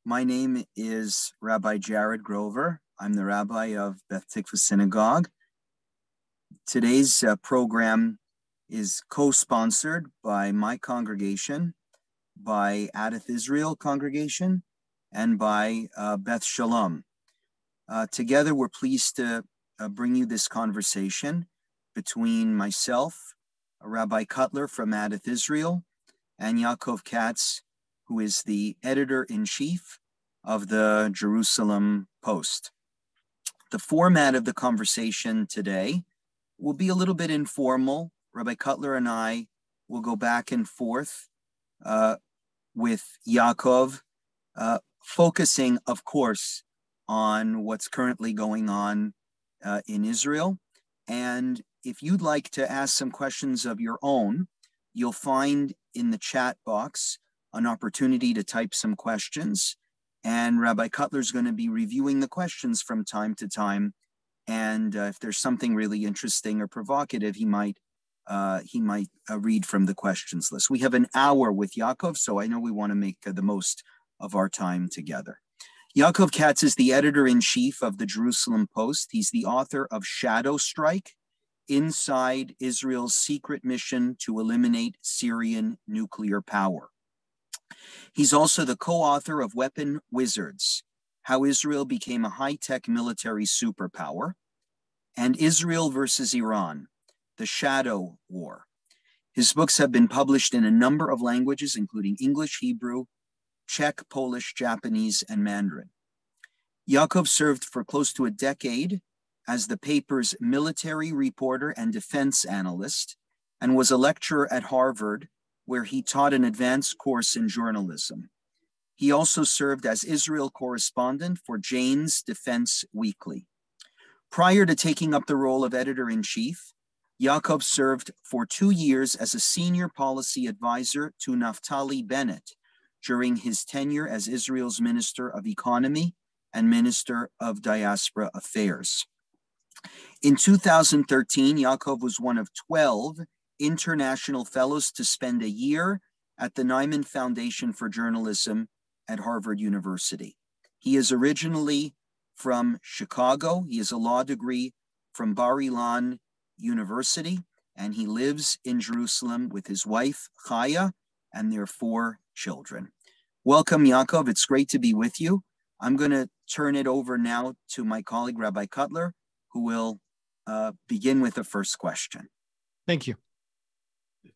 My name is Rabbi Jared Grover. I'm the rabbi of Beth Tikva Synagogue. Today's program is co-sponsored by my congregation, by Adath Israel congregation, and by Beth Shalom. Together, we're pleased to bring you this conversation between myself, Rabbi Cutler from Adath Israel, and Yaakov Katz, who is the editor-in-chief of the Jerusalem Post. The format of the conversation today will be a little bit informal. Rabbi Cutler and I will go back and forth with Yaakov, focusing, of course, on what's currently going on in Israel. And if you'd like to ask some questions of your own, you'll find in the chat box an opportunity to type some questions. And Rabbi Cutler is going to be reviewing the questions from time to time. And if there's something really interesting or provocative, he might read from the questions list. We have an hour with Yaakov, so I know we want to make the most of our time together. Yaakov Katz is the editor-in-chief of the Jerusalem Post. He's the author of Shadow Strike, Inside Israel's Secret Mission to Eliminate Syrian Nuclear Power. He's also the co-author of Weapon Wizards, How Israel Became a High-Tech Military Superpower, and Israel versus Iran, The Shadow War. His books have been published in a number of languages, including English, Hebrew, Czech, Polish, Japanese, and Mandarin. Yaakov served for close to a decade as the paper's military reporter and defense analyst, and was a lecturer at Harvard, where he taught an advanced course in journalism. He also served as Israel correspondent for Jane's Defense Weekly. Prior to taking up the role of editor-in-chief, Yaakov served for 2 years as a senior policy advisor to Naftali Bennett during his tenure as Israel's Minister of Economy and Minister of Diaspora Affairs. In 2013, Yaakov was one of 12 international fellows to spend a year at the Nyman Foundation for Journalism at Harvard University. He is originally from Chicago. He has a law degree from Bar Ilan University, and he lives in Jerusalem with his wife, Chaya, and their 4 children. Welcome, Yaakov. It's great to be with you. I'm going to turn it over now to my colleague, Rabbi Cutler, who will begin with the first question. Thank you.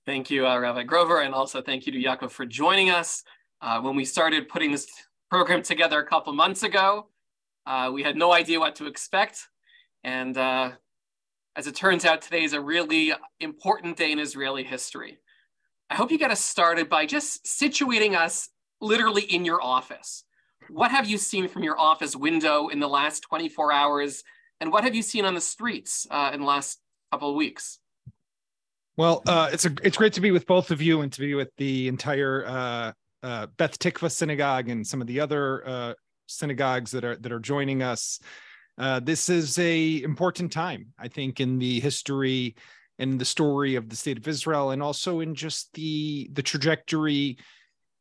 Thank you, Rabbi Grover, and also thank you to Yaakov for joining us. When we started putting this program together a couple months ago, we had no idea what to expect. And as it turns out, today is a really important day in Israeli history. I hope you get us started by just situating us literally in your office. What have you seen from your office window in the last 24 hours? And what have you seen on the streets in the last couple of weeks? Well, it's great to be with both of you and to be with the entire Beth Tikva synagogue and some of the other synagogues that are joining us. This is a important time, I think, in the history and the story of the state of Israel, and also in just the trajectory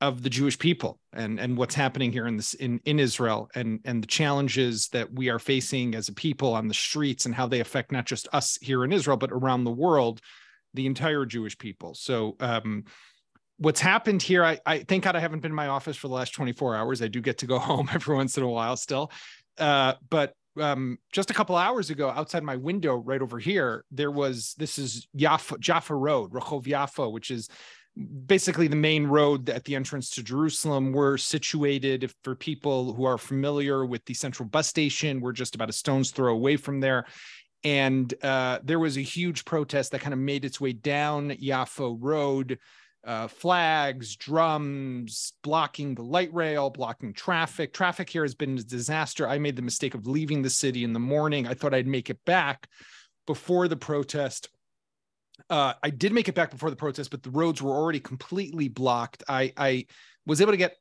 of the Jewish people and what's happening here in Israel and the challenges that we are facing as a people on the streets and how they affect not just us here in Israel, but around the world, the entire Jewish people. So what's happened here, I thank God I haven't been in my office for the last 24 hours. I do get to go home every once in a while still. But just a couple hours ago, outside my window right over here, this is Jaffa Road, Rehov Jaffa, which is basically the main road at the entrance to Jerusalem. We're situated, for people who are familiar with the central bus station, we're just about a stone's throw away from there. And there was a huge protest that kind of made its way down Jaffa Road, flags, drums, blocking the light rail, blocking traffic. Traffic here has been a disaster. I made the mistake of leaving the city in the morning. I thought I'd make it back before the protest. I did make it back before the protest, but the roads were already completely blocked. I was able to get,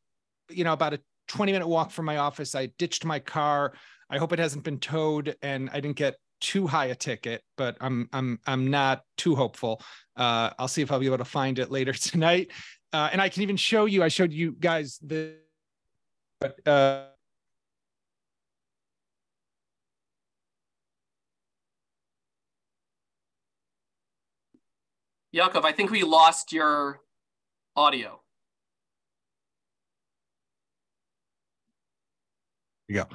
about a 20-minute walk from my office. I ditched my car. I hope it hasn't been towed, and I didn't get too high a ticket, but I'm not too hopeful. I'll see if I'll be able to find it later tonight. And I can even show you, I showed you guys the But Yaakov, I think we lost your audio. you go.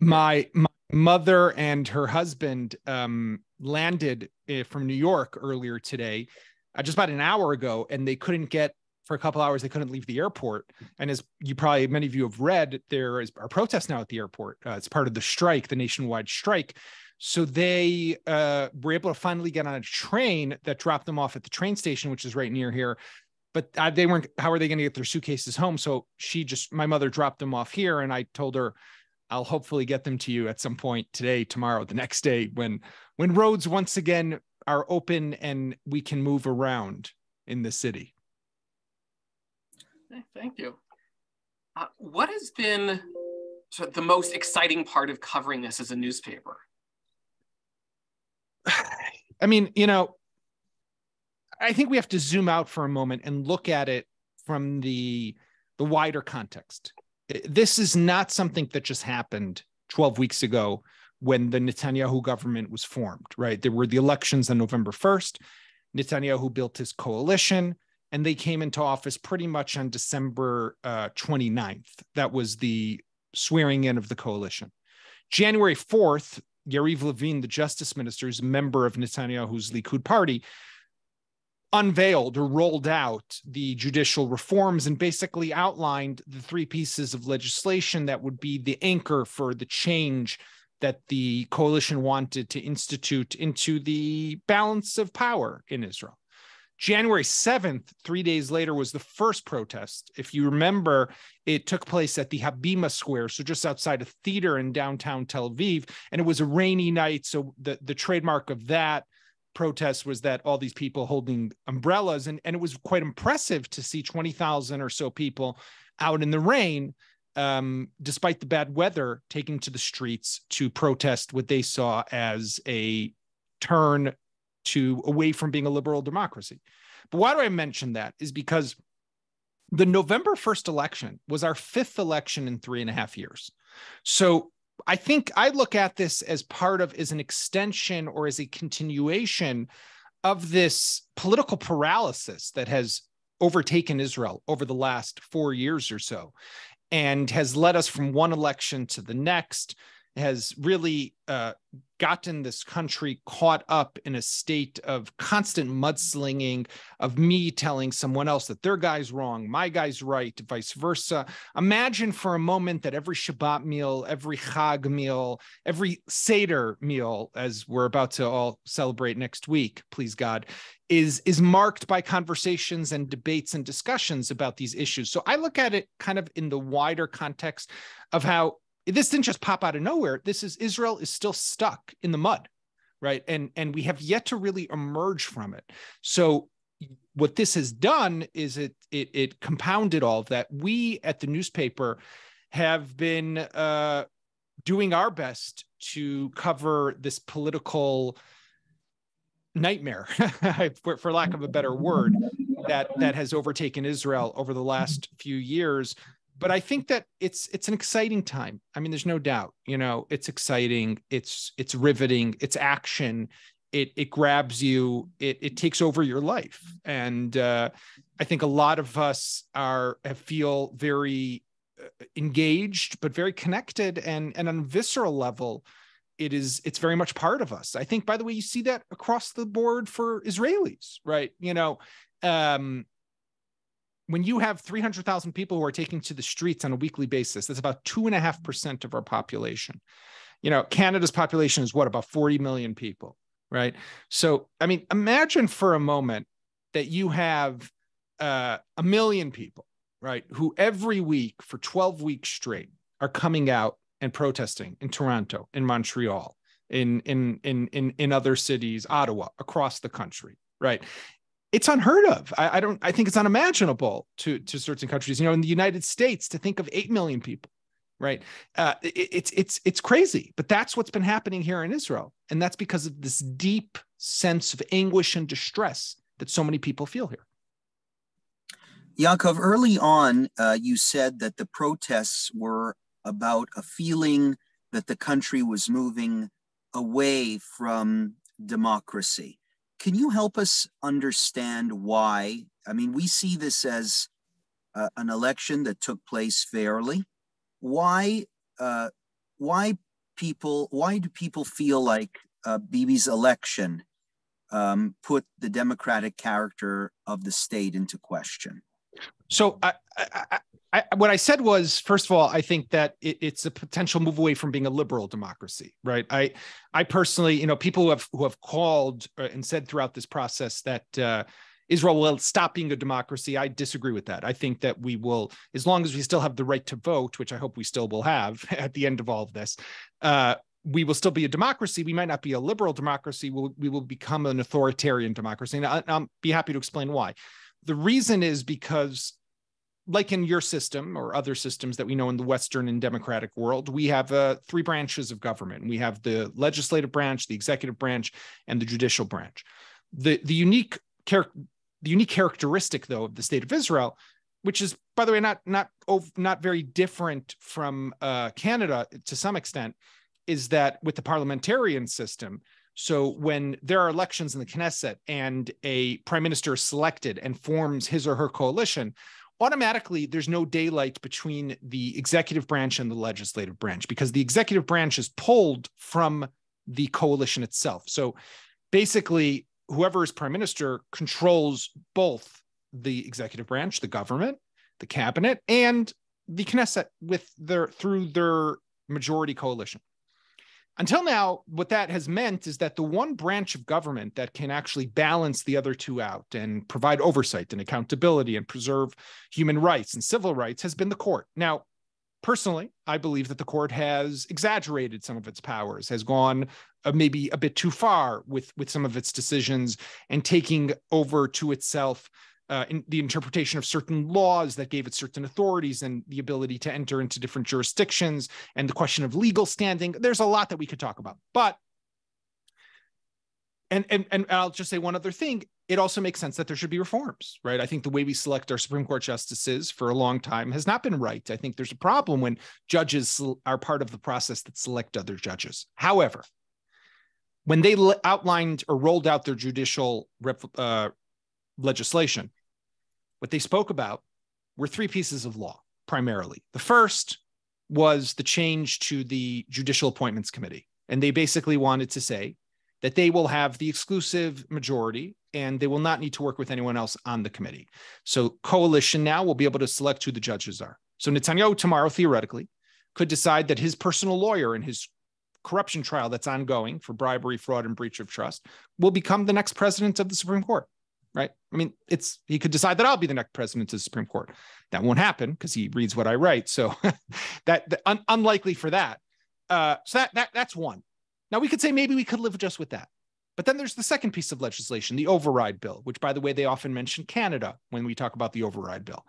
My mother and her husband landed from New York earlier today, just about an hour ago, and they couldn't get, for a couple hours, they couldn't leave the airport. And as you probably, many of you have read, there are protests now at the airport. It's part of the strike, the nationwide strike. So they were able to finally get on a train that dropped them off at the train station, which is right near here. But they weren't, how are they going to get their suitcases home? So my mother dropped them off here, and I told her, I'll hopefully get them to you at some point today, tomorrow, the next day, when roads once again are open and we can move around in the city. Thank you. What has been sort of the most exciting part of covering this as a newspaper? I mean, I think we have to zoom out for a moment and look at it from the wider context. This is not something that just happened 12 weeks ago when the Netanyahu government was formed, right? There were the elections on November 1st. Netanyahu built his coalition, and they came into office pretty much on December 29th. That was the swearing in of the coalition. January 4th, Yariv Levin, the justice minister, is a member of Netanyahu's Likud party, unveiled or rolled out the judicial reforms and basically outlined the 3 pieces of legislation that would be the anchor for the change that the coalition wanted to institute into the balance of power in Israel. January 7th, 3 days later, was the first protest. If you remember, it took place at the Habima Square, so just outside a theater in downtown Tel Aviv, and it was a rainy night, so the trademark of that protest was that all these people holding umbrellas, and it was quite impressive to see 20,000 or so people out in the rain, despite the bad weather, taking to the streets to protest what they saw as a turn away from being a liberal democracy. But why do I mention that is because the November 1st election was our 5th election in 3.5 years. So I think I look at this as an extension or as a continuation of this political paralysis that has overtaken Israel over the last 4 years or so, and has led us from one election to the next, has really gotten this country caught up in a state of constant mudslinging, of me telling someone else that their guy's wrong, my guy's right, vice versa. Imagine for a moment that every Shabbat meal, every Chag meal, every Seder meal, as we're about to all celebrate next week, please God, is marked by conversations and debates and discussions about these issues. So I look at it kind of in the wider context of how this didn't just pop out of nowhere. Israel is still stuck in the mud, right? And we have yet to really emerge from it. So what this has done is it compounded all of that. We at the newspaper have been doing our best to cover this political nightmare, for lack of a better word, that has overtaken Israel over the last few years. But I think that it's an exciting time. I mean, there's no doubt, it's exciting. It's riveting. It's action. It grabs you. It takes over your life. And I think a lot of us feel very engaged, but very connected. And on a visceral level, it's very much part of us. I think, by the way, you see that across the board for Israelis, right? When you have 300,000 people who are taking to the streets on a weekly basis, that's about 2.5% of our population. Canada's population is about 40 million people, right? So, I mean, imagine for a moment that you have 1 million people, right, who every week for 12 weeks straight are coming out and protesting in Toronto, in Montreal, in other cities, Ottawa, across the country, right? It's unheard of. I think it's unimaginable to certain countries. In the United States, to think of 8 million people, right? It's crazy, but that's what's been happening here in Israel, and that's because of this deep sense of anguish and distress that so many people feel here. Yaakov, early on, you said that the protests were about a feeling that the country was moving away from democracy. Can you help us understand why? I mean, we see this as an election that took place fairly. Why, uh, why why do people feel like Bibi's election put the democratic character of the state into question? So what I said was, first of all, I think that it's a potential move away from being a liberal democracy, right? I personally, people who have called and said throughout this process that Israel will stop being a democracy. I disagree with that. I think that we will, as long as we still have the right to vote, which I hope we still will have at the end of all of this, we will still be a democracy. We might not be a liberal democracy. We will become an authoritarian democracy. And I'll be happy to explain why. The reason is because, like in your system or other systems that we know in the Western and democratic world, we have three branches of government. We have the legislative branch, the executive branch, and the judicial branch. The unique characteristic, though, of the state of Israel, which is, by the way, not very different from Canada to some extent, is that with the parliamentarian system, so when there are elections in the Knesset and a prime minister is selected and forms his or her coalition, automatically there's no daylight between the executive branch and the legislative branch, because the executive branch is pulled from the coalition itself. So basically, whoever is prime minister controls both the executive branch, the government, the cabinet, and the Knesset through their majority coalition. Until now, what that has meant is that the one branch of government that can actually balance the other two out and provide oversight and accountability and preserve human rights and civil rights has been the court. Now, personally, I believe that the court has exaggerated some of its powers, has gone maybe a bit too far with some of its decisions, and taking over to itself in the interpretation of certain laws that gave it certain authorities and the ability to enter into different jurisdictions, and the question of legal standing. There's a lot that we could talk about, but and I'll just say one other thing. It also makes sense that there should be reforms, right? I think the way we select our Supreme Court justices for a long time has not been right. I think there's a problem when judges are part of the process that select other judges. However, when they outlined or rolled out their judicial legislation, what they spoke about were three pieces of law, primarily. The first was the change to the Judicial Appointments Committee. And they basically wanted to say that they will have the exclusive majority and they will not need to work with anyone else on the committee. So coalition now will be able to select who the judges are. So Netanyahu tomorrow, theoretically, could decide that his personal lawyer in his corruption trial that's ongoing for bribery, fraud, and breach of trust will become the next president of the Supreme Court. Right? I mean, he could decide that I'll be the next president of the Supreme Court. That won't happen because he reads what I write. So unlikely for that. So that's one. Now we could say maybe we could live just with that. But then there's the second piece of legislation, the override bill, which, by the way, they often mention Canada when we talk about the override bill.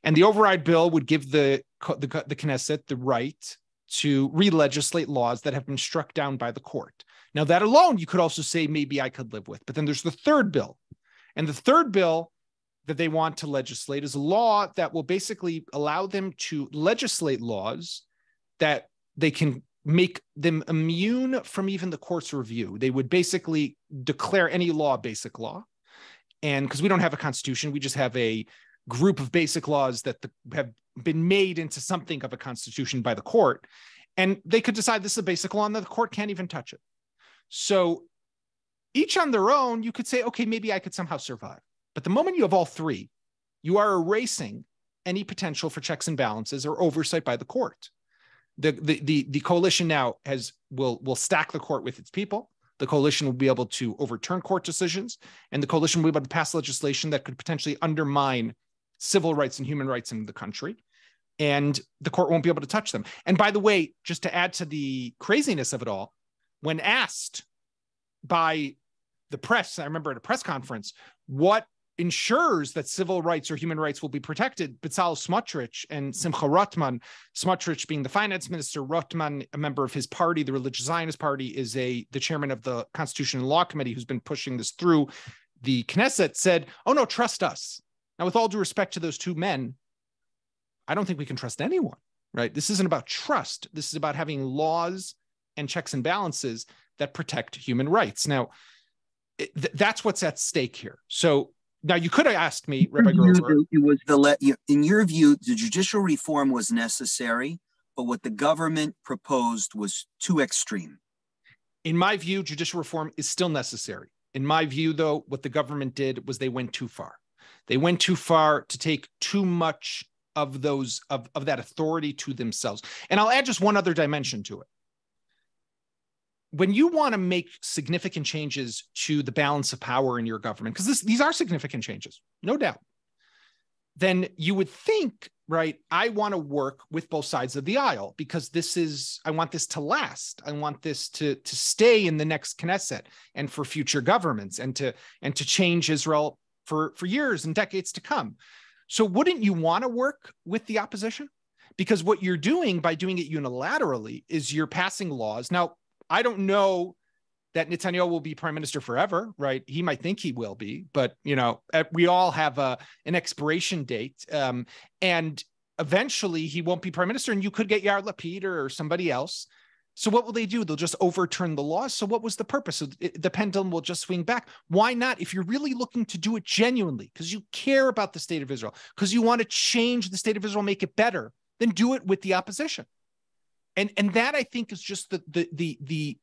And the override bill would give the Knesset the right to re-legislate laws that have been struck down by the court. Now that alone, you could also say maybe I could live with. But then there's the third bill. And the third bill that they want to legislate is a law that will basically allow them to legislate laws that they can make them immune from even the court's review. They would basically declare any law basic law. And because we don't have a constitution, we just have a group of basic laws that have been made into something of a constitution by the court. And they could decide this is a basic law and the court can't even touch it. So each on their own, you could say, okay, maybe I could somehow survive. But the moment you have all three, you are erasing any potential for checks and balances or oversight by the court. The coalition now will stack the court with its people. The coalition will be able to overturn court decisions, and the coalition will be able to pass legislation that could potentially undermine civil rights and human rights in the country. And the court won't be able to touch them. And by the way, just to add to the craziness of it all, when asked by the press, I remember at a press conference, what ensures that civil rights or human rights will be protected, Bezalel Smotrich and Simcha Rotman, Smotrich being the finance minister, Rotman, a member of his party, the Religious Zionist Party, is the chairman of the Constitution and Law Committee who's been pushing this through the Knesset, said, oh no, trust us. Now, with all due respect to those two men, I don't think we can trust anyone, right? This isn't about trust. This is about having laws and checks and balances that protect human rights. Now, that's what's at stake here. So now you could have asked me, Rabbi Grover. In your view, the judicial reform was necessary, but what the government proposed was too extreme. In my view, judicial reform is still necessary. In my view, though, what the government did was they went too far. They went too far to take too much of that authority to themselves. And I'll add just one other dimension to it. When you want to make significant changes to the balance of power in your government, because these are significant changes, no doubt, then you would think, right, I want to work with both sides of the aisle because I want this to last. I want this to stay in the next Knesset and for future governments and to change Israel for years and decades to come. So wouldn't you want to work with the opposition? Because what you're doing by doing it unilaterally is you're passing laws. Now, I don't know that Netanyahu will be prime minister forever, right? He might think he will be, but we all have an expiration date, and eventually he won't be prime minister, and you could get Yair Lapid or somebody else. So what will they do? They'll just overturn the laws. So what was the purpose? So the pendulum will just swing back. Why not? If you're really looking to do it genuinely, because you care about the state of Israel, because you want to change the state of Israel, make it better, then do it with the opposition. And that, I think, is just the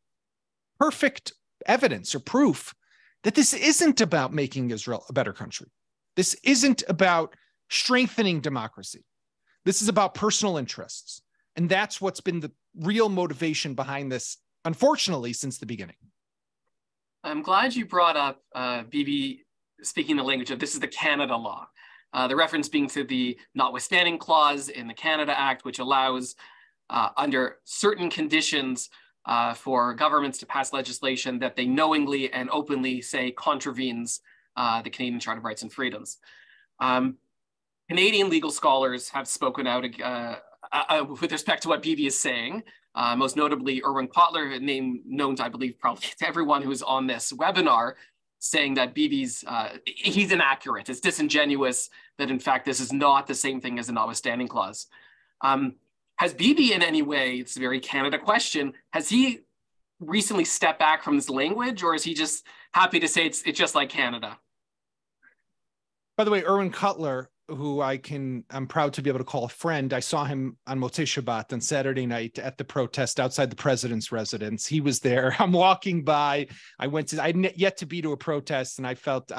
perfect evidence or proof that this isn't about making Israel a better country. This isn't about strengthening democracy. This is about personal interests. And that's what's been the real motivation behind this, unfortunately, since the beginning. I'm glad you brought up Bibi speaking the language of this is the Canada law. The reference being to the notwithstanding clause in the Canada Act, which allows under certain conditions for governments to pass legislation that they knowingly and openly say contravenes the Canadian Charter of Rights and Freedoms. Canadian legal scholars have spoken out with respect to what Bibi is saying, most notably Erwin Kotler, a name known, I believe, probably to everyone who's on this webinar, saying that Bibi's, he's inaccurate. It's disingenuous that, in fact, this is not the same thing as a notwithstanding clause. Has Bibi in any way, it's a very Canada question, has he recently stepped back from this language, or is he just happy to say it's just like Canada? By the way, Erwin Kotler, who I'm proud to be able to call a friend. I saw him on Motzei Shabbat on Saturday night at the protest outside the president's residence. He was there. I'm walking by. I had yet to be to a protest, and I felt,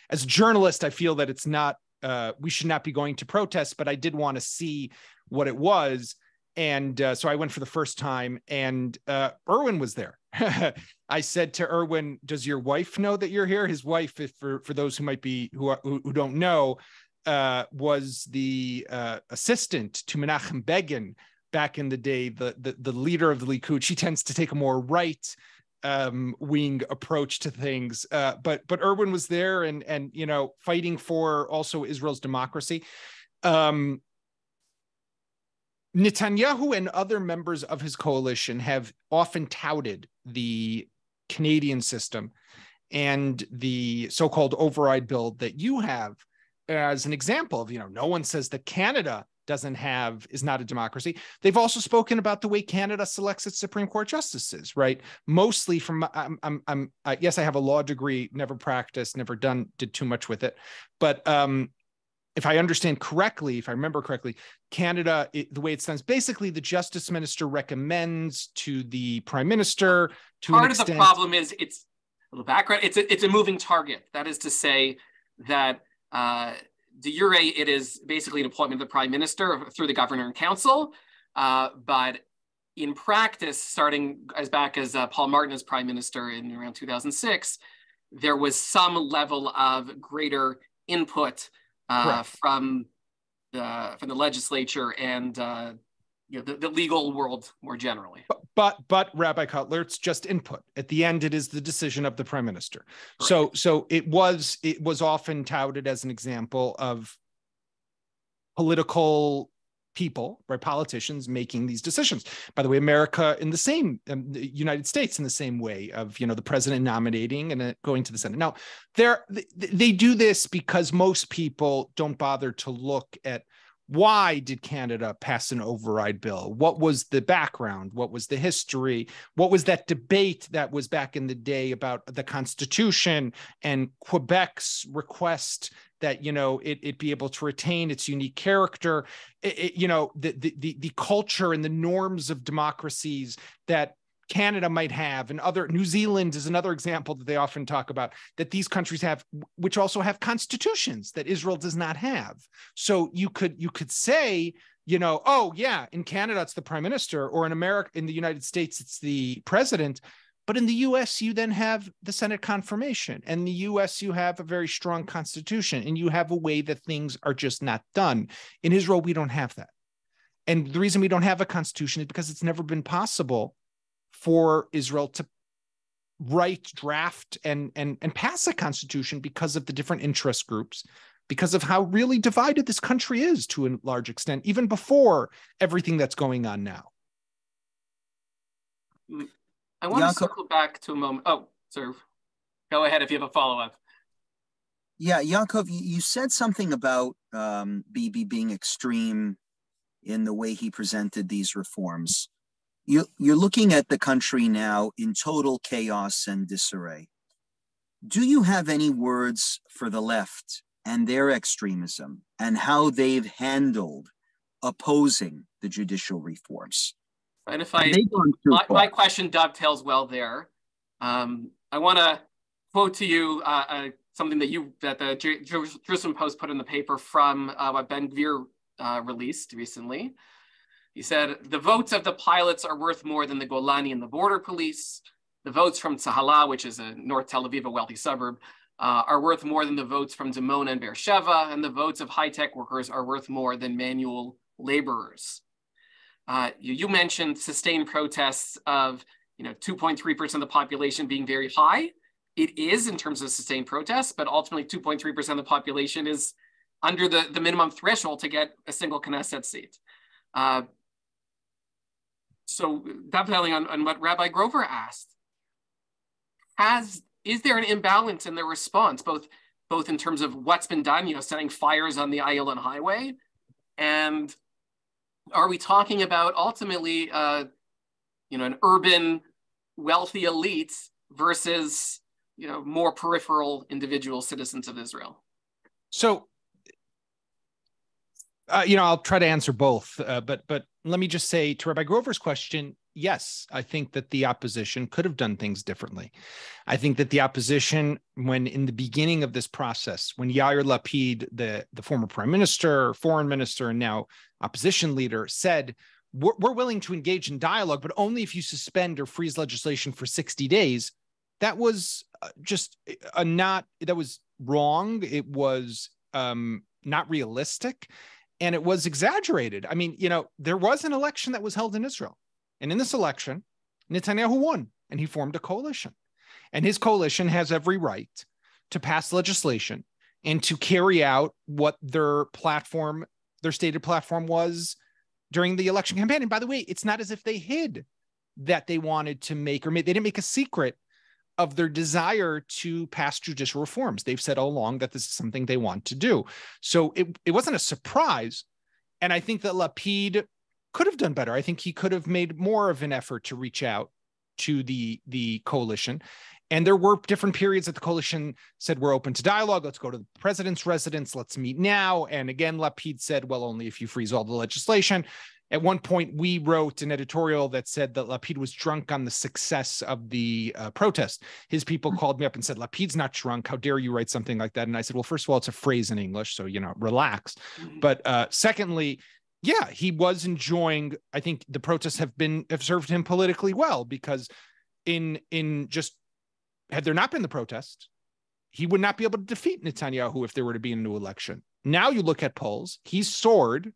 as a journalist, I feel that it's not, we should not be going to protests, but I did want to see what it was. And so I went for the first time, and Erwin was there. I said to Erwin, "Does your wife know that you're here?" His wife, for those who might be who don't know, was the assistant to Menachem Begin back in the day, the leader of the Likud. She tends to take a more right wing approach to things, but Erwin was there and fighting for also Israel's democracy. Netanyahu and other members of his coalition have often touted the Canadian system and the so-called override bill that you have as an example of, no one says that Canada is not a democracy. They've also spoken about the way Canada selects its Supreme Court justices, right? Mostly from, yes, I have a law degree, never practiced, did too much with it. But if I understand correctly, if I remember correctly, Canada, the way it stands, basically the justice minister recommends to the prime minister to part of the problem is it's a little background. It's a moving target. That is to say that de jure, it is basically an appointment of the prime minister through the governor and council. But in practice, starting as back as Paul Martin as prime minister in around 2006, there was some level of greater input from the legislature and the legal world more generally. But Rabbi Kotler, it's just input. At the end, it is the decision of the prime minister. Right. So it was often touted as an example of political people, right, politicians making these decisions. By the way, America in the same, the United States in the same way of, the president nominating and going to the Senate. Now, they do this because most people don't bother to look at why did Canada pass an override bill? What was the background? What was the history? What was that debate that was back in the day about the Constitution and Quebec's request that, it be able to retain its unique character, the culture and the norms of democracies that Canada might have, and New Zealand is another example that they often talk about, that these countries have, which also have constitutions that Israel does not have. So you could say, oh yeah, in Canada it's the prime minister, or in America, in the United States it's the president. But in the US, you then have the Senate confirmation. And in the US, you have a very strong constitution, and you have a way that things are just not done. In Israel, we don't have that. And the reason we don't have a constitution is because it's never been possible for Israel to write, draft, and pass a constitution because of the different interest groups, because of how really divided this country is to a large extent, even before everything that's going on now. I want to circle back to a moment. Oh, sir, go ahead if you have a follow-up. Yeah, Yaakov, you said something about Bibi being extreme in the way he presented these reforms. You're looking at the country now in total chaos and disarray. Do you have any words for the left and their extremism and how they've handled opposing the judicial reforms? And if my question dovetails well there, I want to quote to you something that the Jerusalem Post put in the paper from what Ben-Gvir released recently. He said, the votes of the pilots are worth more than the Golani and the border police. The votes from Tzahala, which is a North Tel Aviv, a wealthy suburb, are worth more than the votes from Dimona and Beersheva, and the votes of high-tech workers are worth more than manual laborers. You mentioned sustained protests of 2.3% of the population being very high. It is in terms of sustained protests, but ultimately 2.3% of the population is under the minimum threshold to get a single Knesset seat. So dovetailing on what Rabbi Grover asked, is there an imbalance in the response, both in terms of what's been done, setting fires on the Ayalon Highway, and are we talking about ultimately, an urban wealthy elite versus, more peripheral individual citizens of Israel? So, I'll try to answer both, but let me just say to Rabbi Grover's question, yes, I think that the opposition could have done things differently. I think that the opposition, when in the beginning of this process, when Yair Lapid, the former prime minister, foreign minister, and now opposition leader, said, we're willing to engage in dialogue, but only if you suspend or freeze legislation for 60 days, that was that was wrong. It was not realistic. And it was exaggerated. I mean, there was an election that was held in Israel. And in this election, Netanyahu won, and he formed a coalition. And his coalition has every right to pass legislation and to carry out what their stated platform was during the election campaign. And by the way, it's not as if they hid that they wanted to they didn't make a secret of their desire to pass judicial reforms. They've said all along that this is something they want to do. So it wasn't a surprise. And I think that Lapid could have done better. I think he could have made more of an effort to reach out to the coalition. And there were different periods that the coalition said, we're open to dialogue. Let's go to the president's residence. Let's meet now. And again, Lapid said, well, only if you freeze all the legislation. At one point, we wrote an editorial that said that Lapid was drunk on the success of the protest. His people called me up and said, Lapid's not drunk. How dare you write something like that? And I said, well, first of all, it's a phrase in English, so, relax. But secondly, yeah, he was enjoying, I think the protests have served him politically well, because had there not been the protest, he would not be able to defeat Netanyahu if there were to be a new election. Now you look at polls, he's soared.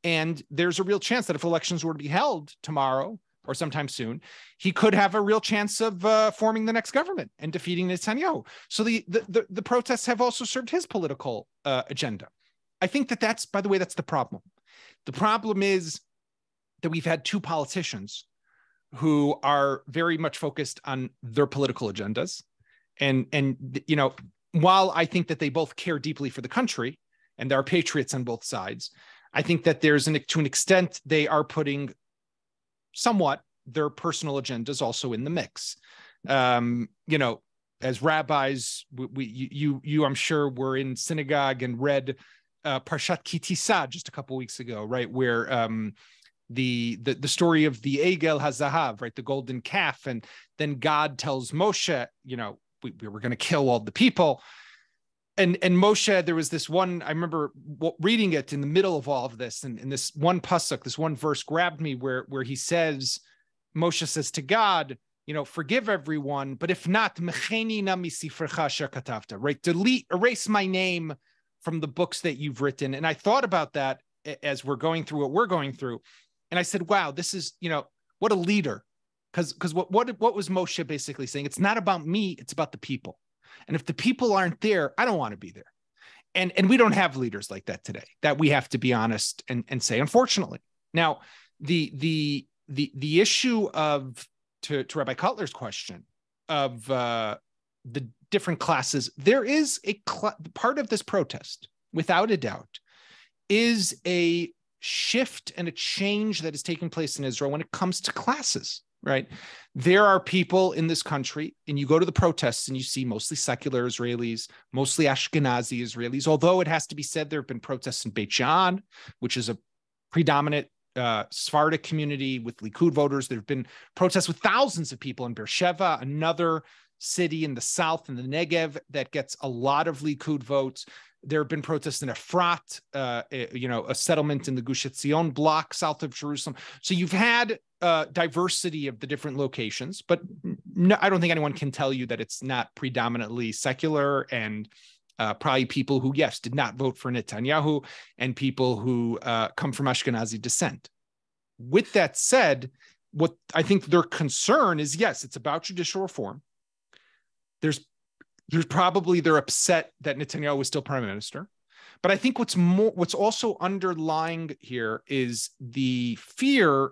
And there's a real chance that if elections were to be held tomorrow or sometime soon, he could have a real chance of forming the next government and defeating Netanyahu. So the protests have also served his political agenda. I think that's, by the way, that's the problem. The problem is that we've had two politicians who are very much focused on their political agendas. And you know, while I think that they both care deeply for the country and there are patriots on both sides, I think that to an extent, they are putting somewhat their personal agendas also in the mix. You know, as rabbis, you I'm sure were in synagogue and read Parshat Ki Tisa just a couple of weeks ago, right? Where the story of the Egel HaZahav, right? The golden calf. And then God tells Moshe, you know, we were going to kill all the people. And Moshe, there was this one, I remember reading it in the middle of all of this, and this one pasuk, this one verse grabbed me where he says, Moshe says to God, you know, forgive everyone, but if not, right? Erase my name from the books that you've written. And I thought about that as we're going through what we're going through. And I said, wow, this is, you know, what a leader. Because what was Moshe basically saying? It's not about me, it's about the people. And if the people aren't there, I don't want to be there. And we don't have leaders like that today, that we have to be honest and say, unfortunately. Now, the issue of, to Rabbi Cutler's question of the different classes, there is a part of this protest, without a doubt, is a shift and a change that is taking place in Israel when it comes to classes, right? There are people in this country, and you go to the protests and you see mostly secular Israelis, mostly Ashkenazi Israelis, although it has to be said there have been protests in Beit She'an, which is a predominant Sephardic community with Likud voters. There have been protests with thousands of people in Beersheba, another city in the south in the Negev that gets a lot of Likud votes. There have been protests in Efrat, you know, a settlement in the Gush Etzion block south of Jerusalem. So you've had diversity of the different locations, but no, I don't think anyone can tell you that it's not predominantly secular, and probably people who, yes, did not vote for Netanyahu, and people who come from Ashkenazi descent. With that said, what I think their concern is, yes, it's about judicial reform. There's probably, they're upset that Netanyahu was still prime minister. But I think what's also underlying here is the fear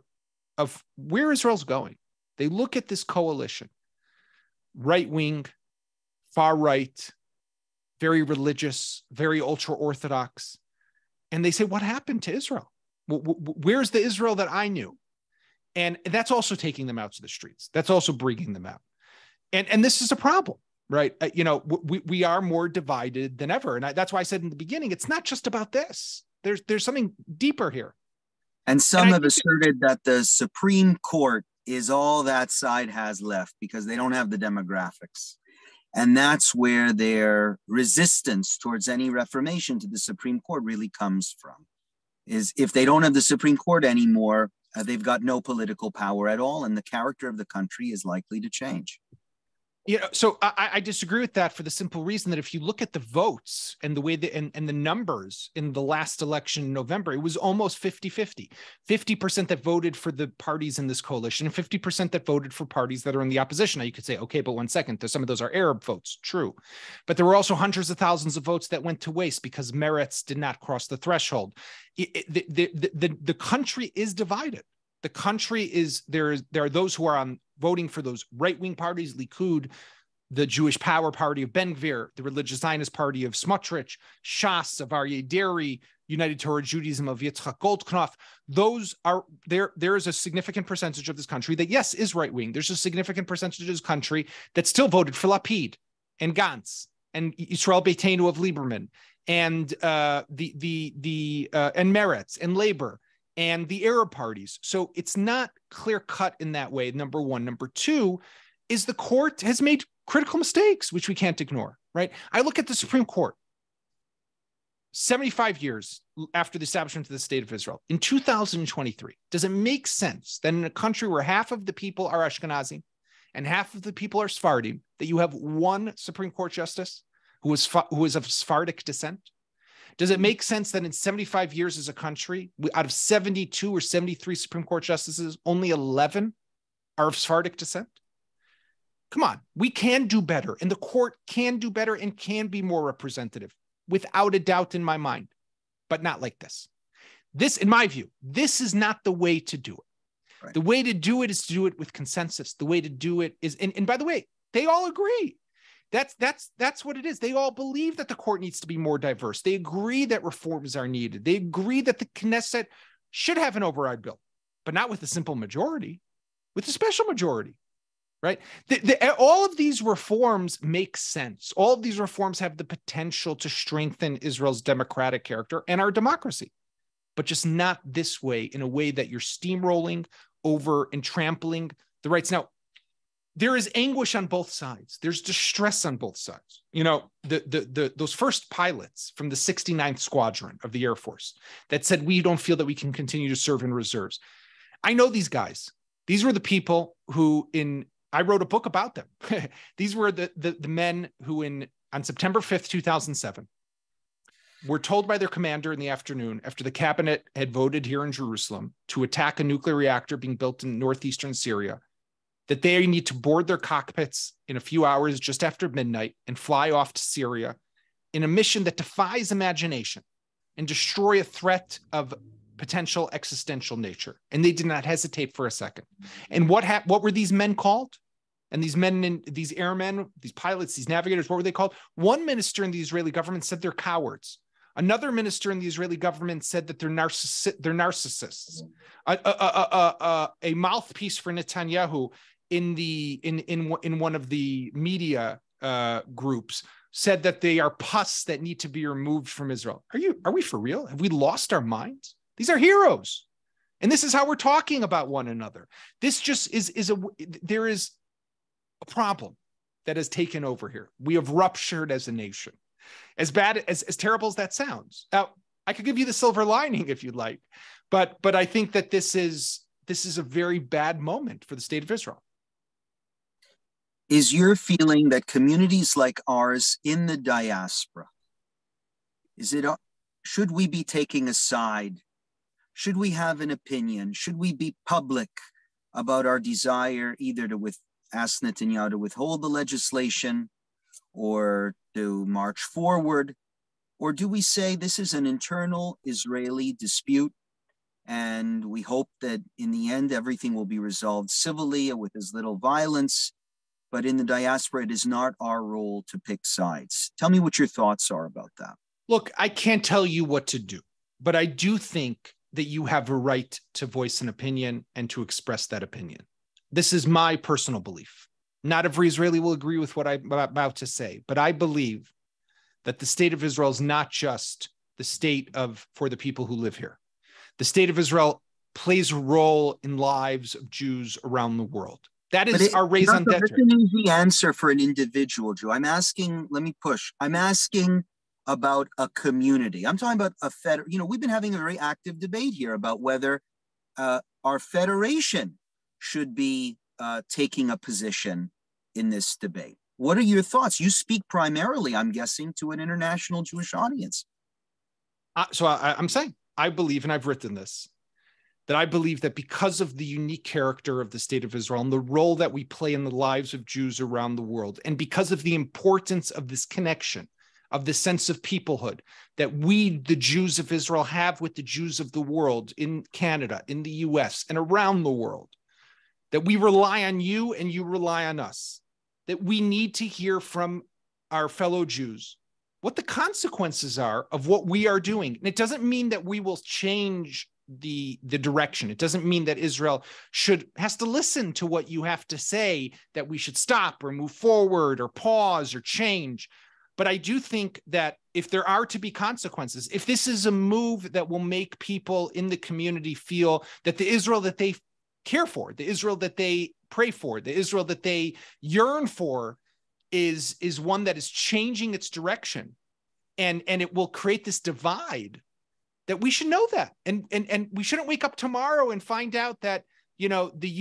of where Israel's going. They look at this coalition, right wing, far right, very religious, very ultra orthodox, and they say, what happened to Israel? Where's the Israel that I knew? And that's also taking them out to the streets. That's also bringing them out. And this is a problem, right? You know, we are more divided than ever. And that's why I said in the beginning, it's not just about this. There's something deeper here. And some have asserted that the Supreme Court is all that side has left because they don't have the demographics. And that's where their resistance towards any reformation to the Supreme Court really comes from, is if they don't have the Supreme Court anymore, they've got no political power at all, and the character of the country is likely to change. You know, so I disagree with that for the simple reason that if you look at the votes and the way and the numbers in the last election in November, it was almost 50-50. 50% that voted for the parties in this coalition and 50% that voted for parties that are in the opposition. Now you could say, okay, but 1 second, some of those are Arab votes, true. But there were also hundreds of thousands of votes that went to waste because Meretz did not cross the threshold. The country is divided. The country is, there are those who are voting for those right-wing parties, Likud, the Jewish Power Party of Ben Gvir, the Religious Zionist Party of Smotrich, Shas of Aryeh Deri, United Torah Judaism of Yitzchak Goldknopf. Those are, there is a significant percentage of this country that, yes, is right-wing. There's a significant percentage of this country that still voted for Lapid and Gantz and Yisrael Beitenu of Lieberman and and Meretz and Labor and the Arab parties. So it's not clear cut in that way, number one. Number two is the court has made critical mistakes, which we can't ignore, right? I look at the Supreme Court, 75 years after the establishment of the state of Israel, in 2023, does it make sense that in a country where half of the people are Ashkenazi and half of the people are Sephardim, that you have one Supreme Court justice who is of Sephardic descent? Does it make sense that in 75 years as a country, out of 72 or 73 Supreme Court justices, only 11 are of Sephardic descent? Come on, we can do better, and the court can do better and can be more representative, without a doubt in my mind, but not like this. This, in my view, this is not the way to do it. Right. The way to do it is to do it with consensus. The way to do it is, and by the way, they all agree. That's what it is. They all believe that the court needs to be more diverse. They agree that reforms are needed. They agree that the Knesset should have an override bill, but not with a simple majority, with a special majority, right? All of these reforms make sense. All of these reforms have the potential to strengthen Israel's democratic character and our democracy, but just not this way, in a way that you're steamrolling over and trampling the rights. Now, there is anguish on both sides. There's distress on both sides. You know, those first pilots from the 69th Squadron of the Air Force that said, we don't feel that we can continue to serve in reserves. I know these guys. These were the people who I wrote a book about them. These were the men who on September 5th, 2007, were told by their commander in the afternoon, after the cabinet had voted here in Jerusalem to attack a nuclear reactor being built in northeastern Syria, that they need to board their cockpits in a few hours just after midnight and fly off to Syria in a mission that defies imagination and destroy a threat of potential existential nature. And they did not hesitate for a second. And what were these men called? And these men, these airmen, these pilots, these navigators, what were they called? One minister in the Israeli government said they're cowards. Another minister in the Israeli government said that they're narcissists. A mouthpiece for Netanyahu in one of the media groups said that they are pus that need to be removed from Israel. Are we for real? Have we lost our minds? These are heroes. And this is how we're talking about one another. This just there is a problem that has taken over here. We have ruptured as a nation. As bad, as terrible as that sounds. Now, I could give you the silver lining if you'd like, but I think that this is a very bad moment for the state of Israel. Is your feeling that communities like ours in the diaspora, should we be taking a side? Should we have an opinion? Should we be public about our desire either to ask Netanyahu to withhold the legislation or to march forward? Or do we say this is an internal Israeli dispute and we hope that in the end everything will be resolved civilly with as little violence, but in the diaspora it is not our role to pick sides? Tell me what your thoughts are about that. Look, I can't tell you what to do, but I do think that you have a right to voice an opinion and to express that opinion. This is my personal belief. Not every Israeli will agree with what I'm about to say, but I believe that the state of Israel is not just the state for the people who live here. The state of Israel plays a role in lives of Jews around the world. That is our raison d'etre. That's an easy answer for an individual Jew. I'm asking about a community. I'm talking about we've been having a very active debate here about whether our federation should be taking a position in this debate. What are your thoughts? You speak primarily, I'm guessing, to an international Jewish audience. I'm saying, I believe, and I've written this, that I believe that because of the unique character of the state of Israel and the role that we play in the lives of Jews around the world, and because of the importance of this connection, of the sense of peoplehood that we, the Jews of Israel, have with the Jews of the world in Canada, in the US, and around the world, that we rely on you and you rely on us, that we need to hear from our fellow Jews what the consequences are of what we are doing. And it doesn't mean that we will change the direction. It doesn't mean that Israel has to listen to what you have to say, that we should stop or move forward or pause or change. But I do think that if there are to be consequences, if this is a move that will make people in the community feel that the Israel that they care for, the Israel that they pray for, the Israel that they yearn for is one that is changing its direction, and it will create this divide, that we should know that. And we shouldn't wake up tomorrow and find out that, the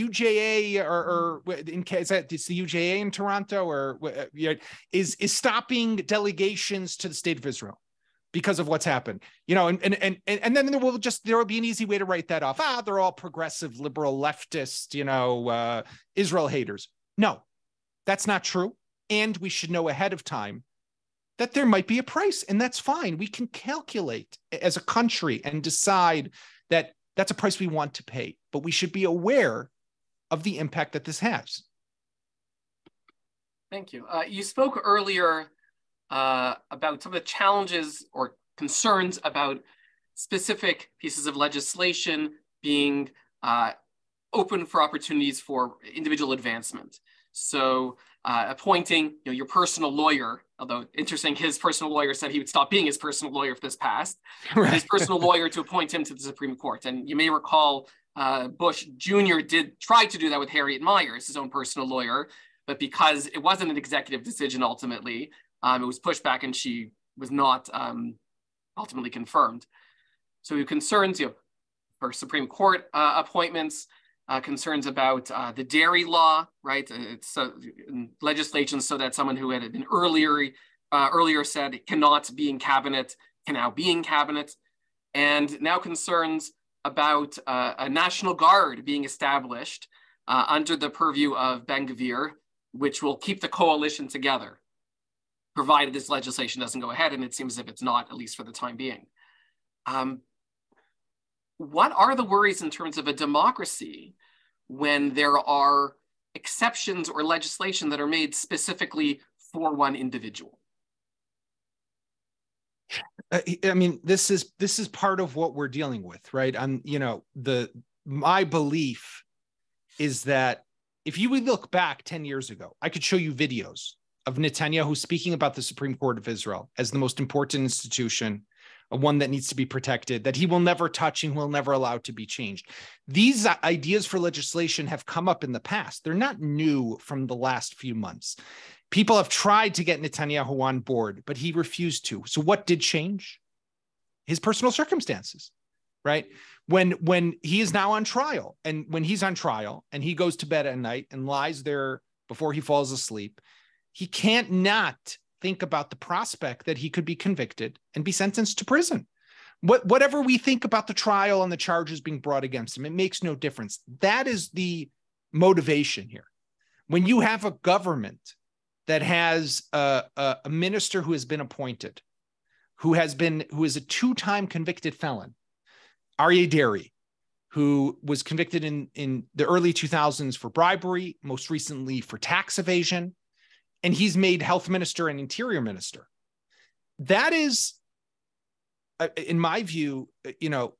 UJA or in case it's the UJA in Toronto or is stopping delegations to the state of Israel because of what's happened, and then there will be an easy way to write that off. They're all progressive, liberal, leftist, Israel haters. No, that's not true. And we should know ahead of time that there might be a price, and that's fine. We can calculate as a country and decide that that's a price we want to pay, but we should be aware of the impact that this has. Thank you. You spoke earlier about some of the challenges or concerns about specific pieces of legislation being open for opportunities for individual advancement. So appointing your personal lawyer, although interesting, his personal lawyer said he would stop being his personal lawyer if this passed, right. His personal lawyer to appoint him to the Supreme Court. And you may recall Bush Jr. did try to do that with Harriet Miers, his own personal lawyer, but because it wasn't an executive decision ultimately, it was pushed back and she was not ultimately confirmed. So concerns for Supreme Court appointments, concerns about the dairy law, right? It's legislation so that someone who had been earlier said it cannot be in cabinet can now be in cabinet. And now concerns about a National Guard being established under the purview of Ben-Gvir, which will keep the coalition together, provided this legislation doesn't go ahead, and it seems as if it's not, at least for the time being. What are the worries in terms of a democracy when there are exceptions or legislation that are made specifically for one individual? I mean, this is part of what we're dealing with, right? My belief is that if you would look back 10 years ago, I could show you videos of Netanyahu speaking about the Supreme Court of Israel as the most important institution, one that needs to be protected, that he will never touch and will never allow to be changed. These ideas for legislation have come up in the past. They're not new from the last few months. People have tried to get Netanyahu on board, but he refused to. So what did change? His personal circumstances, right? When he is now on trial, and when he's on trial and he goes to bed at night and lies there before he falls asleep, he can't not think about the prospect that he could be convicted and be sentenced to prison. Whatever we think about the trial and the charges being brought against him, it makes no difference. That is the motivation here. When you have a government that has a minister who has been appointed, who is a two-time convicted felon, Aryeh Deri, who was convicted in the early 2000s for bribery, most recently for tax evasion, and he's made health minister and interior minister. That is, in my view,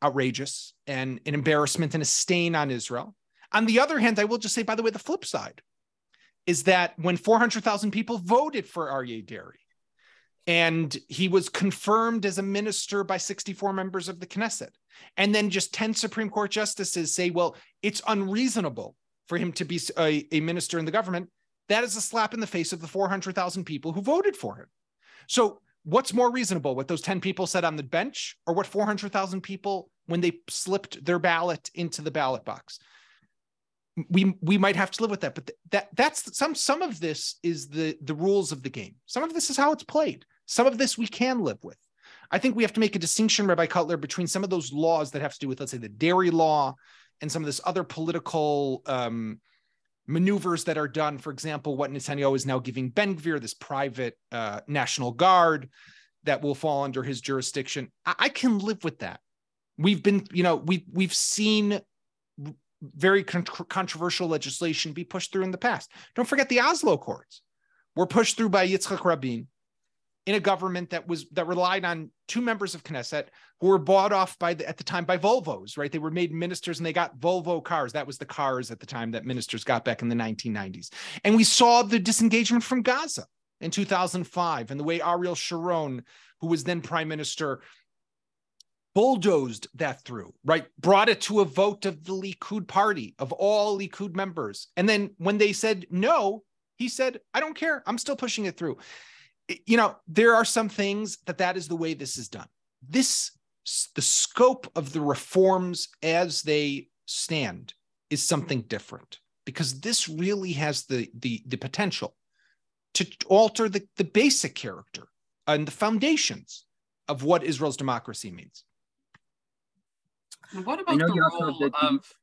outrageous and an embarrassment and a stain on Israel. On the other hand, I will just say, by the way, the flip side is that when 400,000 people voted for Aryeh Deri, and he was confirmed as a minister by 64 members of the Knesset, and then just 10 Supreme Court justices say, well, it's unreasonable for him to be a minister in the government, that is a slap in the face of the 400,000 people who voted for him. So what's more reasonable, what those 10 people said on the bench, or what 400,000 people when they slipped their ballot into the ballot box? We might have to live with that, but that's some of this is the rules of the game. Some of this is how it's played. Some of this we can live with. I think we have to make a distinction, Rabbi Cutler, between some of those laws that have to do with, let's say, the dairy law and some of this other political maneuvers that are done. For example, what Netanyahu is now giving Ben-Gvir, this private National Guard that will fall under his jurisdiction. I can live with that. We've been, we've seen very controversial legislation be pushed through in the past. Don't forget the Oslo Accords were pushed through by Yitzhak Rabin in a government that relied on two members of Knesset who were bought off at the time by Volvos, right? They were made ministers and they got Volvo cars. That was the cars at the time that ministers got back in the 1990s. And we saw the disengagement from Gaza in 2005 and the way Ariel Sharon, who was then prime minister, bulldozed that through, right? Brought it to a vote of the Likud party, of all Likud members. And then when they said no, he said, I don't care. I'm still pushing it through. There are some things that is the way this is done. The scope of the reforms as they stand is something different, because this really has the potential to alter the basic character and the foundations of what Israel's democracy means. What about the role of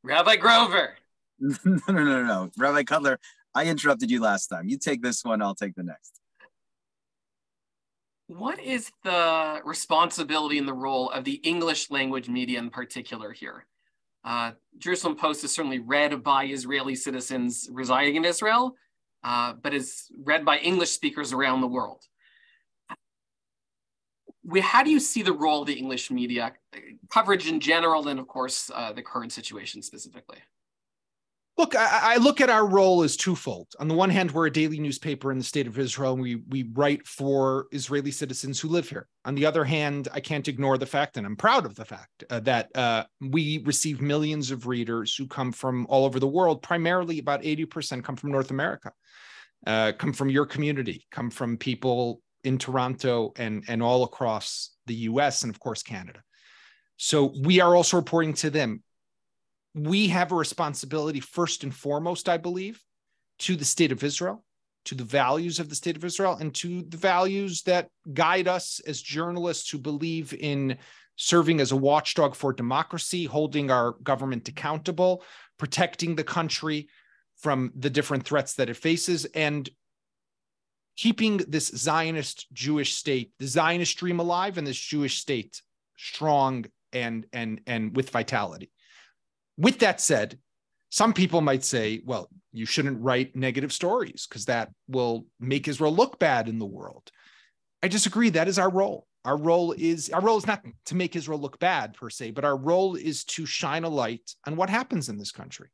Rabbi Grover? No. Rabbi Cutler, I interrupted you last time. You take this one, I'll take the next. What is the responsibility and the role of the English language media in particular here? Jerusalem Post is certainly read by Israeli citizens residing in Israel, but is read by English speakers around the world. How do you see the role of the English media coverage in general, and of course, the current situation specifically? Look, I look at our role as twofold. On the one hand, we're a daily newspaper in the state of Israel, and we write for Israeli citizens who live here. On the other hand, I can't ignore the fact, and I'm proud of the fact, that we receive millions of readers who come from all over the world. Primarily, about 80% come from North America, come from your community, come from people in Toronto and all across the US and, of course, Canada. So we are also reporting to them. We have a responsibility, first and foremost, I believe, to the state of Israel, to the values of the state of Israel, and to the values that guide us as journalists who believe in serving as a watchdog for democracy, holding our government accountable, protecting the country from the different threats that it faces, and keeping this Zionist Jewish state, the Zionist dream alive, and this Jewish state strong and with vitality. With that said, some people might say, well, you shouldn't write negative stories because that will make Israel look bad in the world. I disagree. That is our role. Our role is not to make Israel look bad per se, but our role is to shine a light on what happens in this country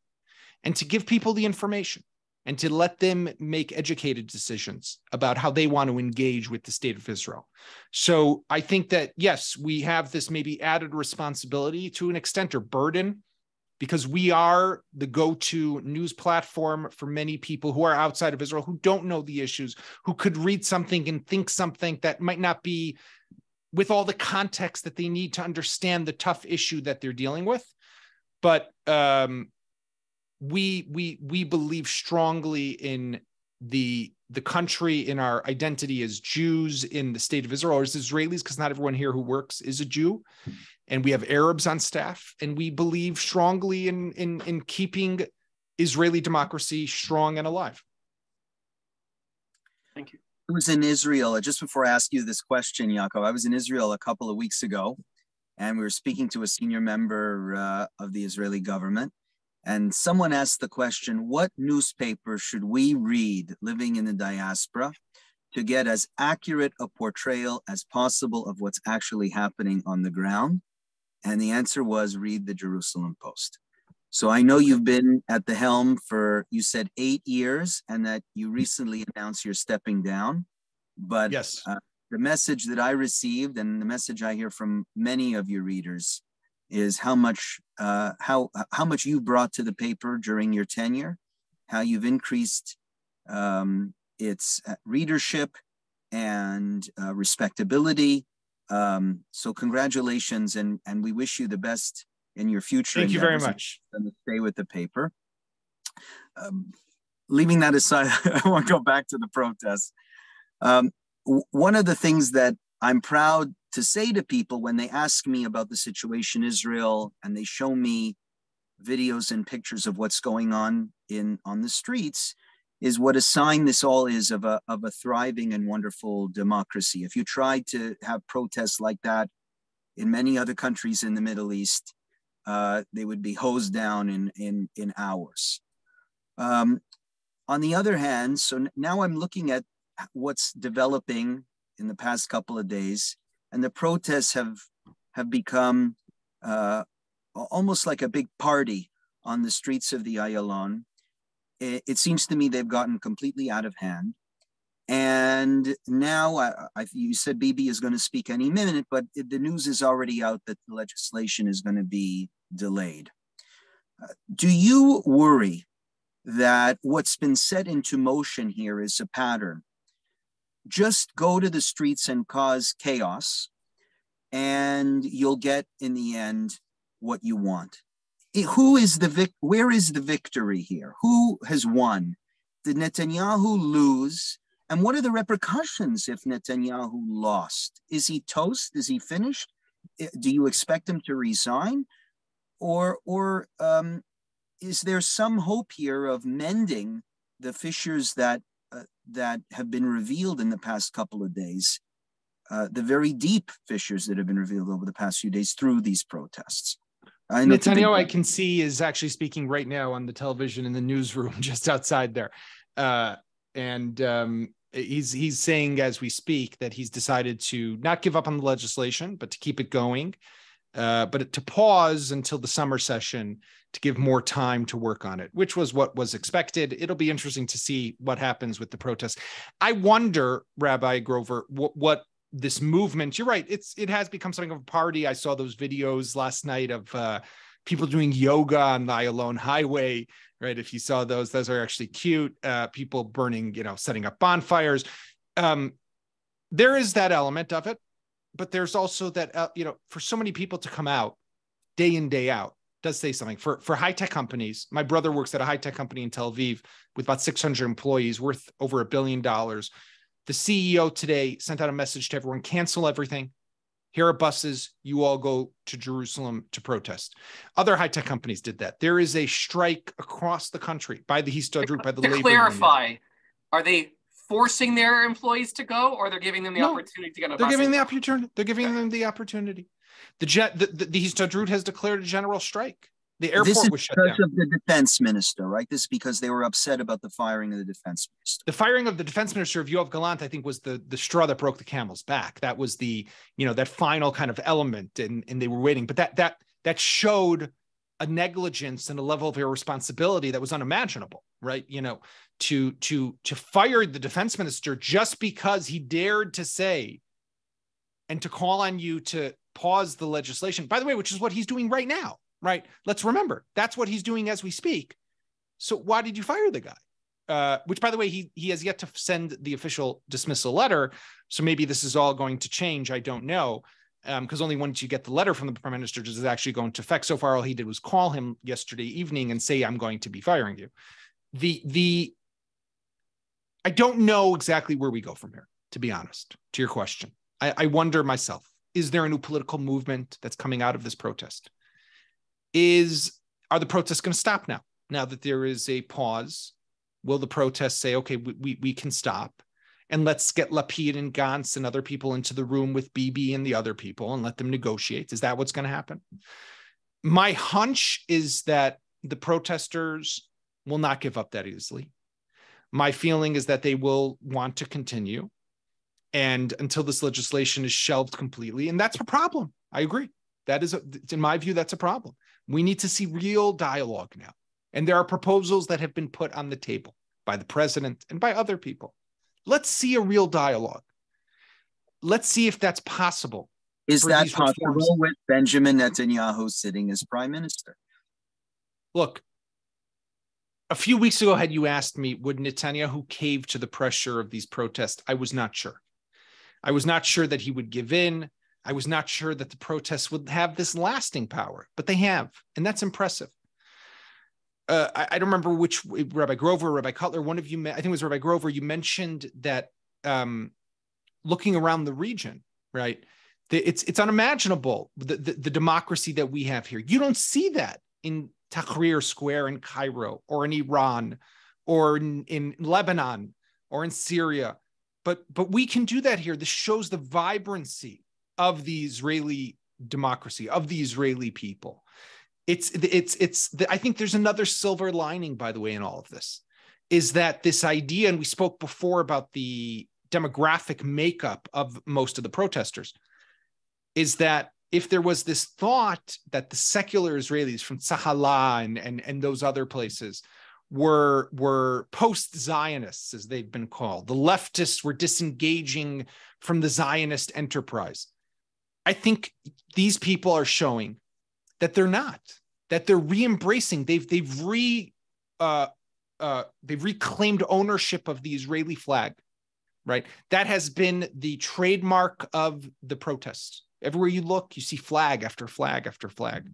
and to give people the information and to let them make educated decisions about how they want to engage with the state of Israel. So I think that, yes, we have this maybe added responsibility to an extent, or burden, because we are the go-to news platform for many people who are outside of Israel, who don't know the issues, who could read something and think something that might not be with all the context that they need to understand the tough issue that they're dealing with. But we believe strongly in the country, in our identity as Jews in the state of Israel, or as Israelis, because not everyone here who works is a Jew. And we have Arabs on staff, and we believe strongly in keeping Israeli democracy strong and alive. Thank you. I was in Israel, just before I ask you this question, Yaakov, I was in Israel a couple of weeks ago, and we were speaking to a senior member of the Israeli government. And someone asked the question, what newspaper should we read living in the diaspora to get as accurate a portrayal as possible of what's actually happening on the ground? And the answer was, read the Jerusalem Post. So I know you've been at the helm for, you said 8 years, and that you recently announced you're stepping down. But yes, the message that I received, and the message I hear from many of your readers, is how much you brought to the paper during your tenure, how you've increased its readership and respectability. So congratulations, and we wish you the best in your future. Thank you very much. And stay with the paper. Leaving that aside, I want to go back to the protests. One of the things that I'm proud to say to people when they ask me about the situation in Israel and they show me videos and pictures of what's going on the streets is what a sign this all is of a thriving and wonderful democracy. If you tried to have protests like that in many other countries in the Middle East, they would be hosed down in hours. On the other hand, so now I'm looking at what's developing in the past couple of days, and the protests have become almost like a big party on the streets of the Ayalon. It seems to me they've gotten completely out of hand. And now, you said Bibi is going to speak any minute, but the news is already out that the legislation is going to be delayed. Do you worry that what's been set into motion here is a pattern? Just go to the streets and cause chaos, and you'll get, in the end, what you want. Where is the victory here? Who has won? Did Netanyahu lose? And what are the repercussions if Netanyahu lost? Is he toast? Is he finished? Do you expect him to resign? Or is there some hope here of mending the fissures that have been revealed in the past couple of days? the very deep fissures that have been revealed over the past few days through these protests. Netanyahu, I can see, is actually speaking right now on the television in the newsroom just outside there. He's saying as we speak that he's decided to not give up on the legislation, but to keep it going, but to pause until the summer session to give more time to work on it, which was what was expected. It'll be interesting to see what happens with the protests. I wonder, Rabbi Grover, what this movement, you're right, it has become something of a party. I saw those videos last night of people doing yoga on the Ayalon Highway, right? If you saw those are actually cute. People burning, setting up bonfires. There is that element of it, but there's also that, for so many people to come out day in, day out, does say something. For high-tech companies, my brother works at a high-tech company in Tel Aviv with about 600 employees worth over $1 billion. The CEO today sent out a message to everyone, cancel everything. Here are buses. You all go to Jerusalem to protest. Other high-tech companies did that. There is a strike across the country by the Histadrut, by the labor union. To clarify, are they forcing their employees to go, or they're giving them the opportunity to get on a bus? They're giving them the opportunity. The Histadrut has declared a general strike. The airport was shut down. This is because of the defense minister, right? This is because they were upset about the firing of the defense minister. The firing of the defense minister of Yoav Gallant, I think, was the straw that broke the camel's back. That was the, that final kind of element, and they were waiting. But that showed a negligence and a level of irresponsibility that was unimaginable, right? To fire the defense minister just because he dared to say and to call on you to pause the legislation, by the way, which is what he's doing right now. Right. Let's remember that's what he's doing as we speak. So why did you fire the guy? Which, by the way, he has yet to send the official dismissal letter. So maybe this is all going to change. I don't know. Because only once you get the letter from the prime minister does it actually go into effect. So far, all he did was call him yesterday evening and say, I'm going to be firing you. I don't know exactly where we go from here, to be honest, to your question. I wonder myself, is there a new political movement that's coming out of this protest? Are the protests going to stop now that there is a pause? Will the protests say, okay, we can stop, and let's get Lapid and Gantz and other people into the room with Bibi and the other people and let them negotiate? Is that what's going to happen? My hunch is that the protesters will not give up that easily. My feeling is that they will want to continue, and until this legislation is shelved completely, and that's a problem. I agree. That is, in my view, that's a problem. We need to see real dialogue now. And there are proposals that have been put on the table by the president and by other people. Let's see a real dialogue. Let's see if that's possible. Is that possible with Benjamin Netanyahu sitting as prime minister? Look, a few weeks ago, had you asked me, would Netanyahu cave to the pressure of these protests? I was not sure. I was not sure that he would give in. I was not sure that the protests would have this lasting power, but they have, and that's impressive. I don't remember which, Rabbi Grover or Rabbi Cutler, one of you, I think it was Rabbi Grover, you mentioned that looking around the region, right, it's unimaginable, the democracy that we have here. You don't see that in Tahrir Square in Cairo or in Iran or in Lebanon or in Syria, but we can do that here. This shows the vibrancy of the Israeli democracy, of the Israeli people. I think there's another silver lining, by the way, in all of this, is that this idea, and we spoke before about the demographic makeup of most of the protesters, is that if there was this thought that the secular Israelis from Tzahala and those other places were post-Zionists, as they've been called, the leftists were disengaging from the Zionist enterprise, I think these people are showing that they're not, that they're re-embracing. They've reclaimed ownership of the Israeli flag, right? That has been the trademark of the protests. Everywhere you look, you see flag after flag after flag.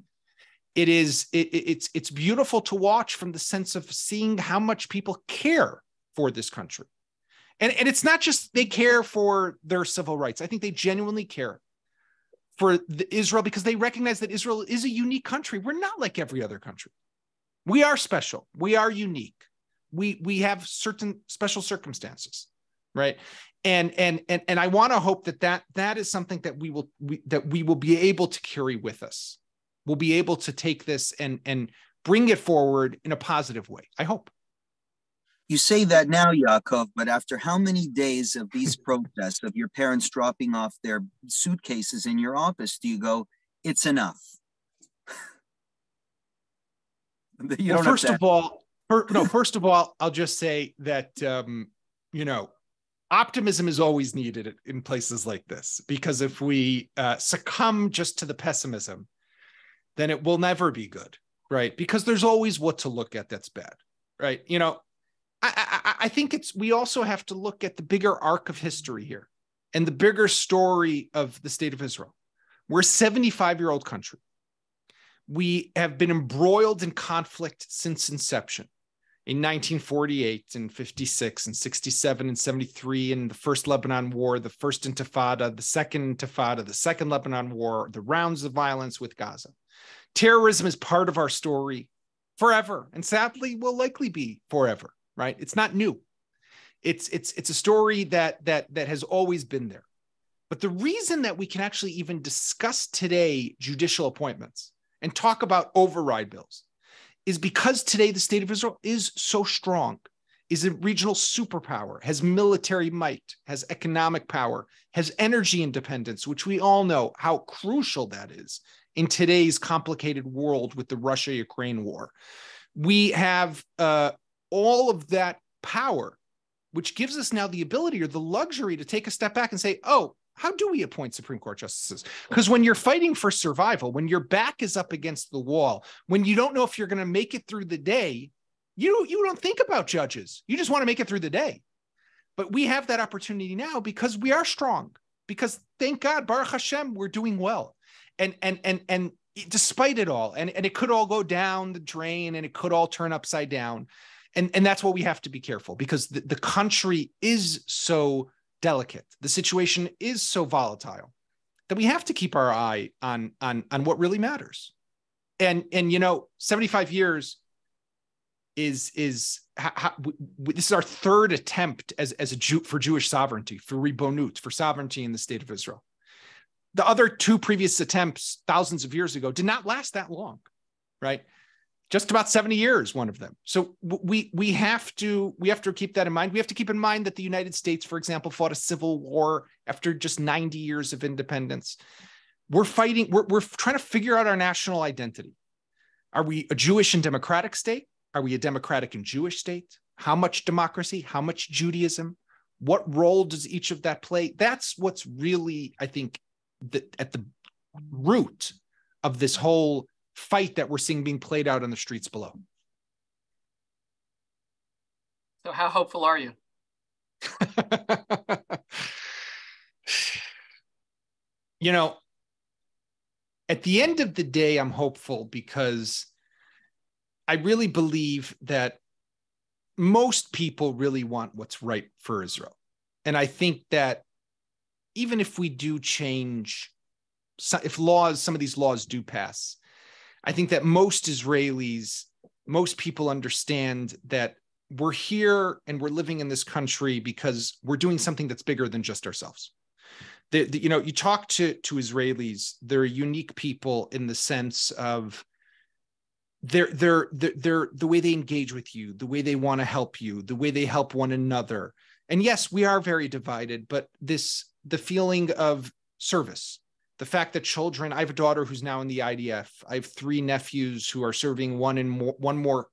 It's beautiful to watch from the sense of seeing how much people care for this country. And it's not just they care for their civil rights. I think they genuinely care for Israel because they recognize that Israel is a unique country. We're not like every other country. We are special. We are unique. We have certain special circumstances, right? And I want to hope that is something that we will be able to carry with us. We'll be able to take this and bring it forward in a positive way, I hope. You say that now, Yaakov, but after how many days of these protests, of your parents dropping off their suitcases in your office, do you go, it's enough? First of all, I'll just say that, optimism is always needed in places like this, because if we succumb just to the pessimism, then it will never be good, right? Because there's always what to look at that's bad, right? I think we also have to look at the bigger arc of history here and the bigger story of the state of Israel. We're a 75-year-old country. We have been embroiled in conflict since inception. In 1948 and 56 and 67 and 73 and the first Lebanon War, the first Intifada, the second Intifada, the second Lebanon War, the rounds of violence with Gaza. Terrorism is part of our story forever, and sadly will likely be forever, right? It's not new. It's a story that has always been there. But the reason that we can actually even discuss today judicial appointments and talk about override bills is because today the state of Israel is so strong, is a regional superpower, has military might, has economic power, has energy independence, which we all know how crucial that is in today's complicated world with the Russia-Ukraine war. We have all of that power, which gives us now the ability or the luxury to take a step back and say, oh, how do we appoint Supreme Court justices? Because when you're fighting for survival, when your back is up against the wall, when you don't know if you're going to make it through the day, you don't think about judges. You just want to make it through the day. But we have that opportunity now because we are strong. Because thank God, Baruch Hashem, we're doing well. And despite it all, and it could all go down the drain and it could all turn upside down. And that's what we have to be careful, because the country is so delicate. The situation is so volatile that we have to keep our eye on what really matters. And 75 years is this is our third attempt for Jewish sovereignty, for ribonut, for sovereignty in the state of Israel. The other two previous attempts thousands of years ago did not last that long, right? Just about 70 years, one of them. So we have to keep that in mind. We have to keep in mind that the United States, for example, fought a civil war after just 90 years of independence. We're trying to figure out our national identity. Are we a Jewish and democratic state? Are we a democratic and Jewish state? How much democracy? How much Judaism? What role does each of that play? That's what's really, I think, at the root of this whole fight that we're seeing being played out on the streets below. So how hopeful are you? At the end of the day, I'm hopeful because I really believe that most people really want what's right for Israel. And I think that even if we do change, if some of these laws do pass, I think that most Israelis, most people understand that we're here and we're living in this country because we're doing something that's bigger than just ourselves. You talk to Israelis, they're unique people in the sense of they're the way they engage with you, the way they want to help you, the way they help one another. And yes, we are very divided, but the feeling of service, the fact that children, I have a daughter who's now in the IDF. I have 3 nephews who are serving one more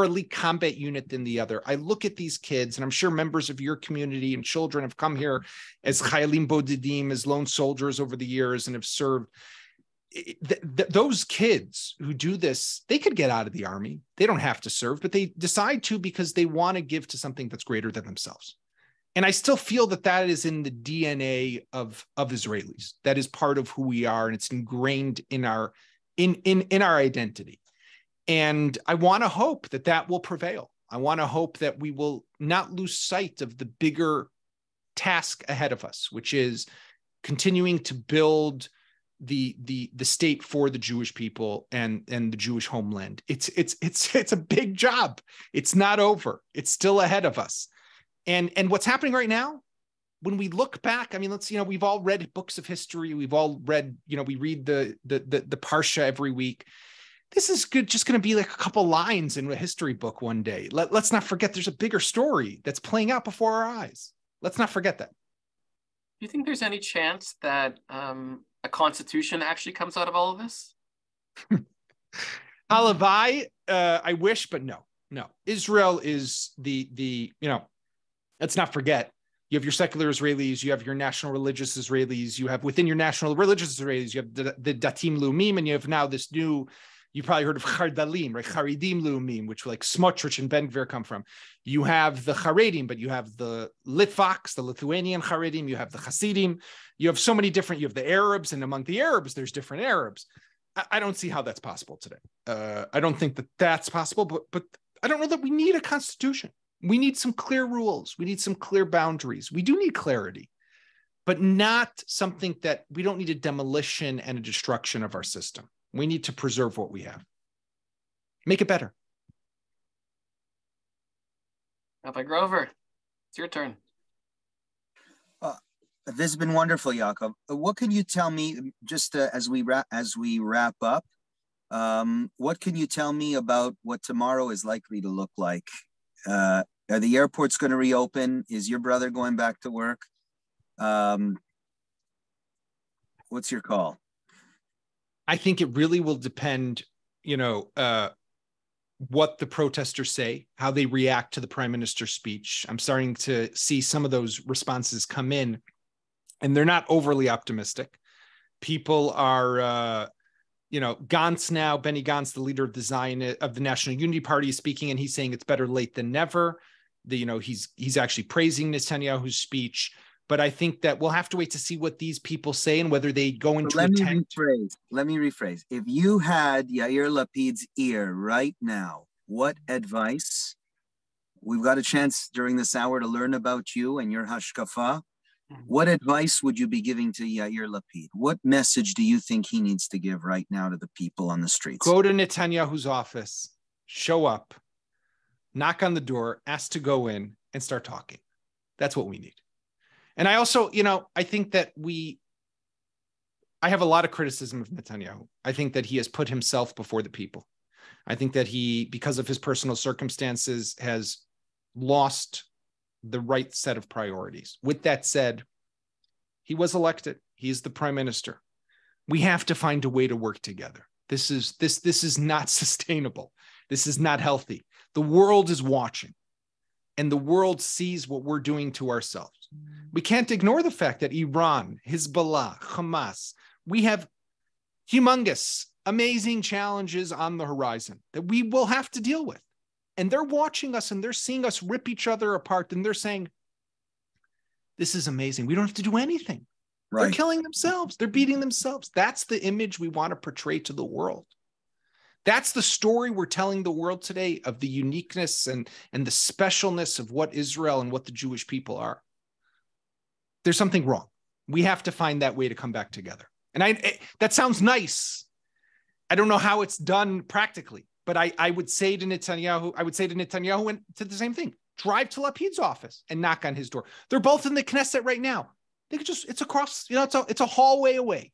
elite combat unit than the other. I look at these kids, and I'm sure members of your community and children have come here as chayalim bodedim, as lone soldiers over the years and have served. Those kids who do this, they could get out of the army. They don't have to serve, but they decide to because they want to give to something that's greater than themselves. And I still feel that is in the DNA of Israelis. That is part of who we are, and it's ingrained in our identity. And I want to hope that will prevail. I want to hope that we will not lose sight of the bigger task ahead of us, which is continuing to build the state for the Jewish people and the Jewish homeland. It's a big job. It's not over. It's still ahead of us. And what's happening right now when we look back, I mean, we've all read books of history. We've all read, we read the Parsha every week. This is just going to be like a couple lines in a history book one day. Let's not forget there's a bigger story that's playing out before our eyes. Let's not forget that. Do you think there's any chance that a constitution actually comes out of all of this? Halavai, I wish, but no. Israel is let's not forget, you have your secular Israelis, you have your national religious Israelis, you have within your national religious Israelis, you have the Datim Lumim, and you have now this new, you probably heard of Chardalim, right? Charidim Lumim, which like Smotrich and Ben Gvir come from. You have the Charedim, but you have the Litvaks, the Lithuanian Charedim, you have the Hasidim, you have so many different, you have the Arabs, and among the Arabs, there's different Arabs. I don't see how that's possible today. I don't think that that's possible, but I don't know that we need a constitution. We need some clear rules. We need some clear boundaries. We do need clarity, but not something that we don't need a demolition and a destruction of our system. We need to preserve what we have. Make it better. Rabbi Grover, it's your turn. This has been wonderful, Yaakov. What can you tell me, just as we wrap up, what can you tell me about what tomorrow is likely to look like? Are the airports going to reopen? Is your brother going back to work? What's your call? I think it really will depend, what the protesters say, how they react to the prime minister's speech. I'm starting to see some of those responses come in, and they're not overly optimistic. People are, Gantz now, Benny Gantz, the leader of the National Unity Party, is speaking, and he's saying it's better late than never. He's actually praising Netanyahu's speech. But I think that we'll have to wait to see what these people say and whether they go into Let me rephrase. If you had Yair Lapid's ear right now, what advice? We've got a chance during this hour to learn about you and your hashkafa. What advice would you be giving to Yair Lapid? What message do you think he needs to give right now to the people on the streets? Go to Netanyahu's office, show up, knock on the door, ask to go in, and start talking. That's what we need. And I also, I think that I have a lot of criticism of Netanyahu. I think that he has put himself before the people. I think that he, because of his personal circumstances, has lost the right set of priorities. With that said, he was elected. He's the prime minister. We have to find a way to work together. This is not sustainable. This is not healthy. The world is watching, and the world sees what we're doing to ourselves. We can't ignore the fact that Iran, Hezbollah, Hamas, we have humongous, amazing challenges on the horizon that we will have to deal with. And they're watching us and they're seeing us rip each other apart. And they're saying, this is amazing. We don't have to do anything. Right. They're killing themselves. They're beating themselves. That's the image we want to portray to the world. That's the story we're telling the world today of the uniqueness and the specialness of what Israel and what the Jewish people are. There's something wrong. We have to find that way to come back together. And that sounds nice. I don't know how it's done practically, but I would say to Netanyahu, and to the same thing, drive to Lapid's office and knock on his door. They're both in the Knesset right now. They could it's across, it's a hallway away.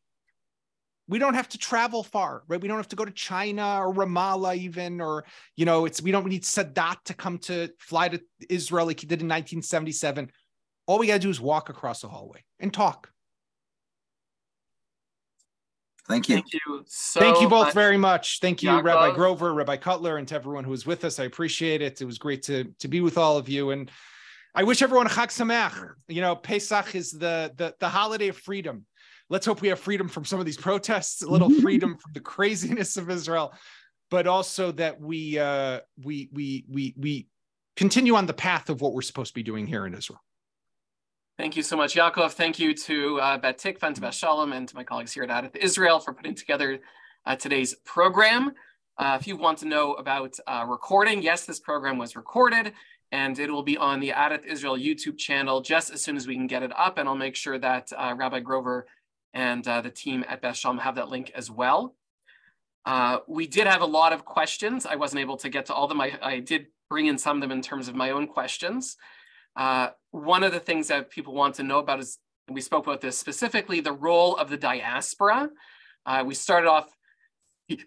We don't have to travel far, right? We don't have to go to China or Ramallah even, or, we don't need Sadat to fly to Israel like he did in 1977. All we got to do is walk across the hallway and talk. Thank you. Thank you Thank you both very much. Thank you, Yaakov. Rabbi Grover, Rabbi Cutler, and to everyone who was with us. I appreciate it. It was great to be with all of you. And I wish everyone Chag Sameach. Pesach is the holiday of freedom. Let's hope we have freedom from some of these protests, a little freedom from the craziness of Israel, but also that we continue on the path of what we're supposed to be doing here in Israel. Thank you so much, Yaakov. Thank you to Bet Tikva and to Beth Shalom and to my colleagues here at Adath Israel for putting together today's program. If you want to know about recording, yes, this program was recorded and it will be on the Adath Israel YouTube channel just as soon as we can get it up. And I'll make sure that Rabbi Grover and the team at Beth Shalom have that link as well. We did have a lot of questions. I wasn't able to get to all of them. I did bring in some of them in terms of my own questions. One of the things that people want to know about is, and we spoke about this specifically, the role of the diaspora. We started off,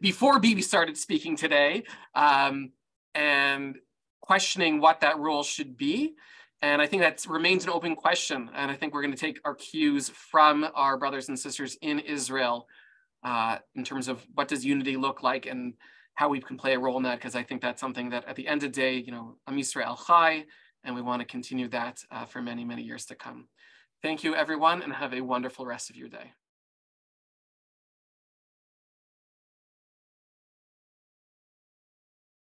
before Bibi started speaking today, and questioning what that role should be. And I think that remains an open question. And I think we're going to take our cues from our brothers and sisters in Israel in terms of what does unity look like and how we can play a role in that, because I think that's something that at the end of the day, Am Yisrael Chai, and we want to continue that for many, many years to come. Thank you, everyone, and have a wonderful rest of your day.